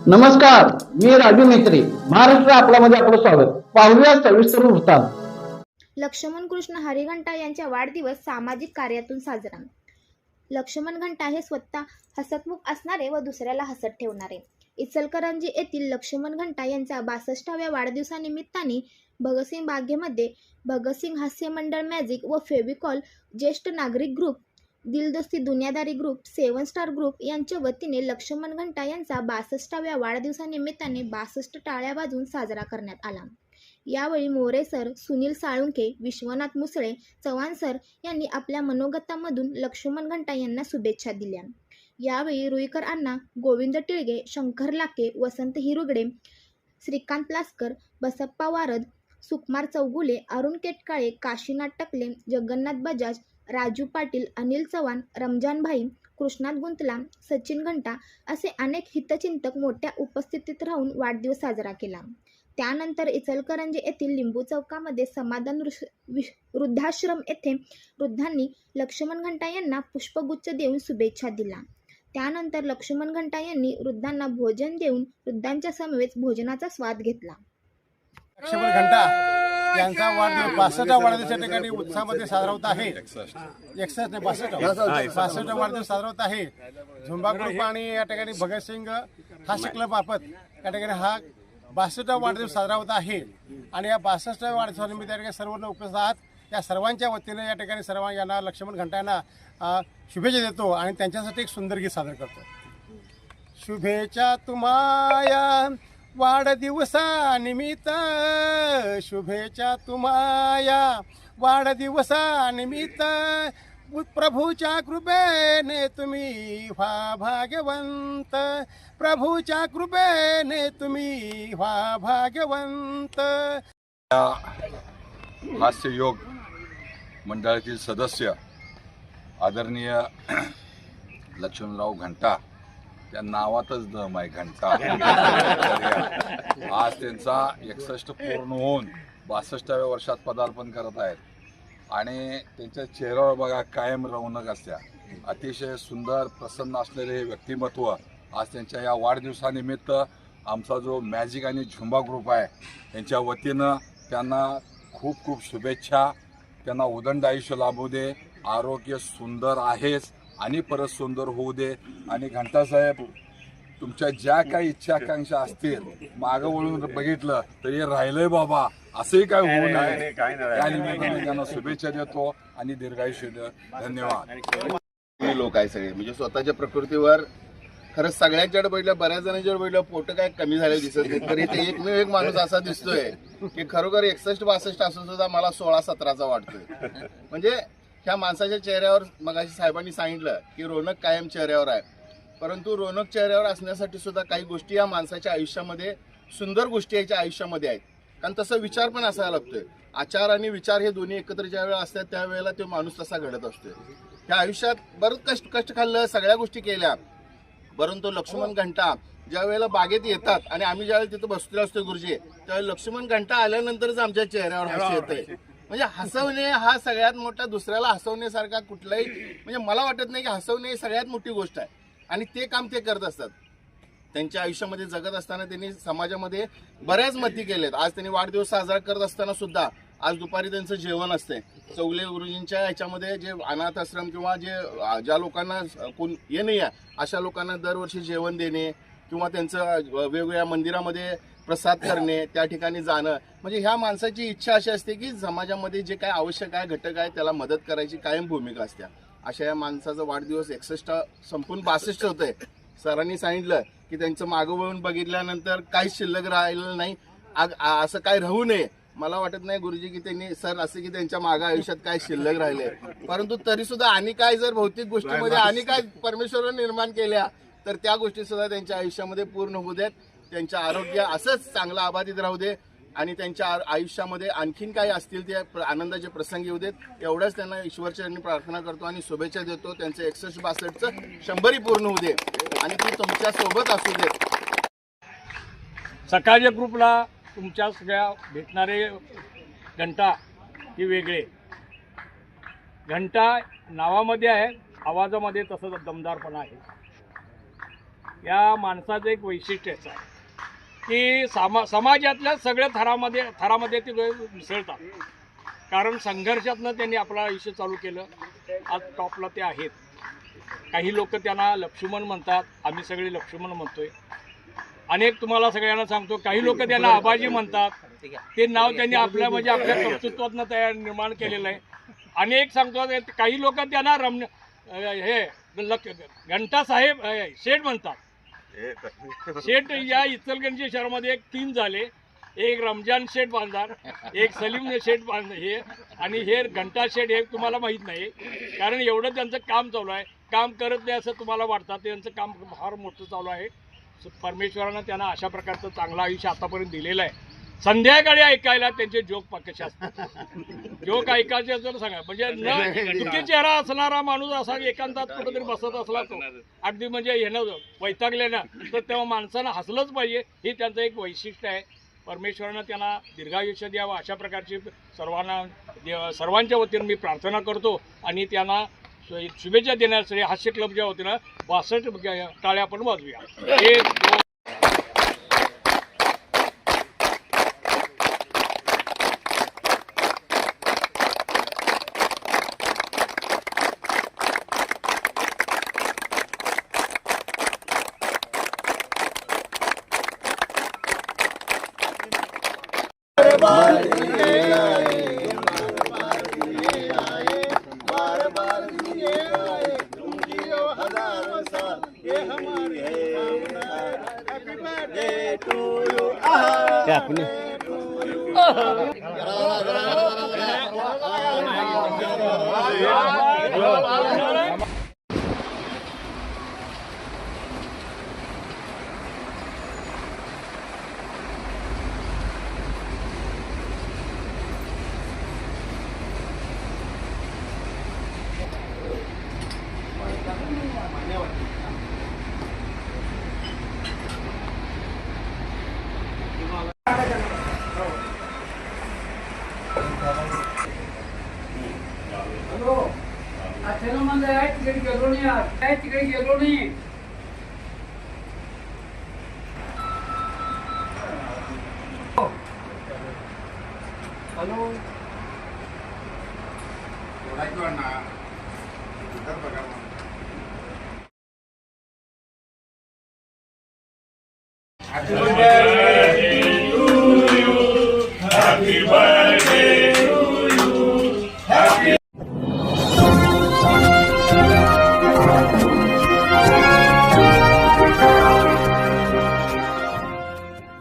नमस्कार, मी राजू मेत्री. महाराष्ट्र आपल्यामध्ये आपलं स्वागत. पाहूया सविस्तर वृत्तांत. लक्ष्मण कृष्ण हरिघंटा यांचा वाढदिवस सामाजिक कार्यातून साजरा. लक्ष्मण घंटा हे स्वतः हसतमुख असणारे व दुसऱ्याला हसत ठेवणारे. इचलकरंजी येथील लक्ष्मण घंटा यांच्या 62व्या वाढदिवसानिमित्ताने भगतसिंग बागेमध्ये भगतसिंग हास्य मंडळ मॅजिक व फेविकॉल ज्येष्ठ नागरिक ग्रुप, दिलदोस्ती दुनियादारी ग्रुप, 7 स्टार ग्रुप यांच्या वतीने लक्ष्मण घंटा यांचा 62व्या वाढदिवसानिमित्ताने 62 टाळ्या वाजवून साजरा करण्यात आला. यावेळी मोरे सर, सुनील साळुंखे, विश्वनाथ मुसळे, चव्हाण सर यांनी आपल्या मनोगतामधून लक्ष्मण घंटा यांना शुभेच्छा दिल्या. यावेळी रुईकर अण्णा, गोविंद टिळगे, शंकर लाके, वसंत हिरुगडे, श्रीकांत लासकर, बसप्पा वारद, सुकुमार चौगुले, अरुण केटकाळे, काशीनाथ टकले, जगन्नाथ बजाज, राजू पाटील, अनिल चव्हाण, रमजान भाई, कृष्णात गुंतला, सचिन घंटा असे अनेक हितचिंतक मोठ्या उपस्थितीत राहून वाढदिवस साजरा केला. त्यानंतर इचलकरंजी येथील लिंबू चौकामध्ये समाधान वृद्धाश्रम येथे वृद्धांनी लक्ष्मण घंटा यांना पुष्पगुच्छ देऊन शुभेच्छा दिल्या. त्यानंतर लक्ष्मण घंटा यांनी वृद्धांना भोजन देऊन वृद्धांच्या समवेत भोजनाचा स्वाद घेतला. लक्ष्मण घंटा यांचा वाढदिवस 62व्या वाढदिवसाच्या ठिकाणी उत्साहामध्ये साजरा होत आहे. 62वा वाढदिवस साजरा होत आहे. झुंबा ग्रुप आणि या ठिकाणी भगतसिंग हास्य क्लब मार्फत या ठिकाणी हा 62वा वाढदिवस साजरा होत आहे. आणि या 62व्या वाढदिवसानिमित्त या ठिकाणी सर्व लोक उपस्थित आहात. त्या सर्वांच्या वतीने या ठिकाणी सर्व यांना लक्ष्मण घंटा यांना शुभेच्छा देतो आणि त्यांच्यासाठी एक सुंदर गीत सादर करतो. शुभेच्छा तुम्हाया वाढदिवसानिमित्त, शुभेच्छा तुम्हाया वाढदिवसानिमित्त, प्रभूच्या कृपेने तुम्ही व्हा भाग्यवंत, प्रभूच्या कृपेने तुम्ही व्हा भाग्यवंत. हास्ययोग मंडळातील सदस्य आदरणीय लक्ष्मणराव घंटा, त्या नावातच दम आहे घंटा. आज त्यांचा 61 पूर्ण होऊन 62व्या वर्षात पदार्पण करत आहेत आणि त्यांच्या चेहऱ्यावर बघा कायम रौनक असत्या. अतिशय सुंदर प्रसन्न असलेले हे व्यक्तिमत्व आज त्यांच्या या वाढदिवसानिमित्त आमचा जो मॅजिक आणि झुंबा ग्रुप आहे यांच्या वतीनं त्यांना खूप खूप शुभेच्छा. त्यांना उदंड आयुष्य लाभू दे, आरोग्य सुंदर आहेच आणि परत सुंदर होऊ दे. आणि घंटासाहेब, तुमच्या ज्या काही इच्छा आकांक्षा असतील मागं वळून बघितलं तरी राहिलंय बाबा, असंही काय होऊ नये या निमित्ताने त्यांना शुभेच्छा देतो आणि दीर्घायुष्य दे. धन्यवाद. लोक आहे सगळे, म्हणजे स्वतःच्या प्रकृतीवर खरंच सगळ्यांच्याकडे बघितलं, बऱ्याच जणांच्याकडे बघितलं पोट काय कमी झालेलं दिसत नाही, तरी ते एकमेव एक माणूस असा दिसतोय की खरोखर 61-62 असून सुद्धा मला 16-17चा वाटतोय. म्हणजे ह्या माणसाच्या चेहऱ्यावर मगाशी साहेबांनी सांगितलं की रोनक कायम चेहऱ्यावर आहे, परंतु रोनक चेहऱ्यावर असण्यासाठी सुद्धा काही गोष्टी या माणसाच्या आयुष्यामध्ये, सुंदर गोष्टी याच्या आयुष्यामध्ये आहेत. कारण तसा विचार पण असायला लागतोय. आचार आणि विचार हे दोन्ही एकत्र ज्या वेळेला असतात त्यावेळेला तो माणूस तसा घडत असतोय. ह्या आयुष्यात बरंच कष्ट खाल्लं, सगळ्या गोष्टी केल्या, परंतु लक्ष्मण घंटा ज्या वेळेला बागेत येतात आणि आम्ही ज्यावेळेला तिथं बसलेलो असतो गुरुजी, त्यावेळेला लक्ष्मण घंटा आल्यानंतरच आमच्या चेहऱ्यावर हास्य येतंय. म्हणजे हसवणे हा सगळ्यात मोठा, दुसऱ्याला हसवण्यासारखा कुठलाही, म्हणजे मला वाटत नाही की हसवणे ही सगळ्यात मोठी गोष्ट आहे. आणि ते काम ते करत असतात. त्यांच्या आयुष्यामध्ये जगत असताना त्यांनी समाजामध्ये बऱ्याच मती केल्यात. आज त्यांनी वाढदिवस साजरा करत असताना सुद्धा आज दुपारी त्यांचं जेवण असते. चौगुले गुरुजींच्या याच्यामध्ये जे अनाथ आश्रम किंवा ज्या लोकांना कोण हे नाही आहे अशा लोकांना दरवर्षी जेवण देणे किंवा त्यांचं वेगवेगळ्या मंदिरामध्ये प्रसाद करणे, त्या ठिकाणी जाणं, म्हणजे ह्या माणसाची इच्छा अशी असते की समाजामध्ये जे काय आवश्यक आहे, घटक आहे, त्याला मदत करायची कायम भूमिका असते. अशा या माणसाचा वाढदिवस 61 संपून 62 होतंय. सरांनी सांगितलं की त्यांचं मागं वळून बघितल्यानंतर काहीच शिल्लक राहिलेलं नाही, असं काय राहू नये. मला वाटत नाही गुरुजी की त्यांनी सर असं की त्यांच्या मागं आयुष्यात काय शिल्लक राहिले, परंतु तरी सुद्धा आणि काय जर भौतिक गोष्टीमध्ये आणि काय परमेश्वराने निर्माण केल्या तर त्या गोष्टी सुद्धा त्यांच्या आयुष्यामध्ये पूर्ण होऊ देत. त्यांचं आरोग्य असंच चांगलं अबाधित राहू दे आणि त्यांच्या आयुष्यामध्ये आणखीन काही असतील ते आनंदाचे प्रसंग येऊ देत. एवढंच त्यांना ईश्वरचरणी प्रार्थना करतो आणि शुभेच्छा देतो. त्यांचं 61-62चं 100ही पूर्ण होऊ दे आणि ती तुमच्या सोबत असू देत. सकाळच्या ग्रुपला तुमच्या सगळ्या भेटणारे घंटा ही वेगळे. घंटा नावामध्ये आहे, आवाजामध्ये तसंच दमदारपणा आहे. या माणसाचं एक वैशिष्ट्यच आहे की समाजातल्या सगळ्या थरामध्ये ते मिसळतात. कारण संघर्षातनं त्यांनी आपलं आयुष्य चालू केलं. आज टॉपला ते आहेत. काही लोक त्यांना लक्ष्मण म्हणतात, आम्ही सगळे लक्ष्मण म्हणतोय. अनेक तुम्हाला सगळ्यांना सांगतो, काही लोक त्यांना आबाजी म्हणतात. ते नाव त्यांनी आपल्या आपल्या कर्तृत्वातनं तयार निर्माण केलेलं आहे. अनेक सांगतो, काही लोक त्यांना घंटा साहेब शेठ म्हणतात. शेठ या इचलकरंजी शहरामध्ये 3 झाले. एक रमजान शेठ बांधार, एक सलीम शेठ हे आणि हे घंटा शेठ हे तुम्हाला माहीत नाही. कारण एवढं त्यांचं काम चालू आहे. काम करत नाही असं तुम्हाला वाटतं, त्यांचं काम फार मोठं चालू आहे. परमेश्वरानं त्यांना अशा प्रकारचं चांगलं आयुष्य आतापर्यंत दिलेलं आहे. संध्याकाळी ऐकायला त्यांचे जोक कसे असतात. जोक ऐकायचे जर सांगा म्हणजे दुःखी चेहरा असणारा माणूस असा एकांतात कुठेतरी बसत असला तो अगदी म्हणजे येणं वैतागले ना, तर तेव्हा माणसानं हसलंच पाहिजे. हे त्यांचं एक वैशिष्ट्य आहे. परमेश्वरानं त्यांना दीर्घायुष्य द्यावं अशा प्रकारची सर्वांच्या वतीनं मी प्रार्थना करतो आणि त्यांना शुभेच्छा देण्यासाठी हास्य क्लबच्या वतीनं 62 टाळ्या आपण वाजूया. एक तिकडे गेलो नाही. Hello Happy birthday to you. Happy birthday.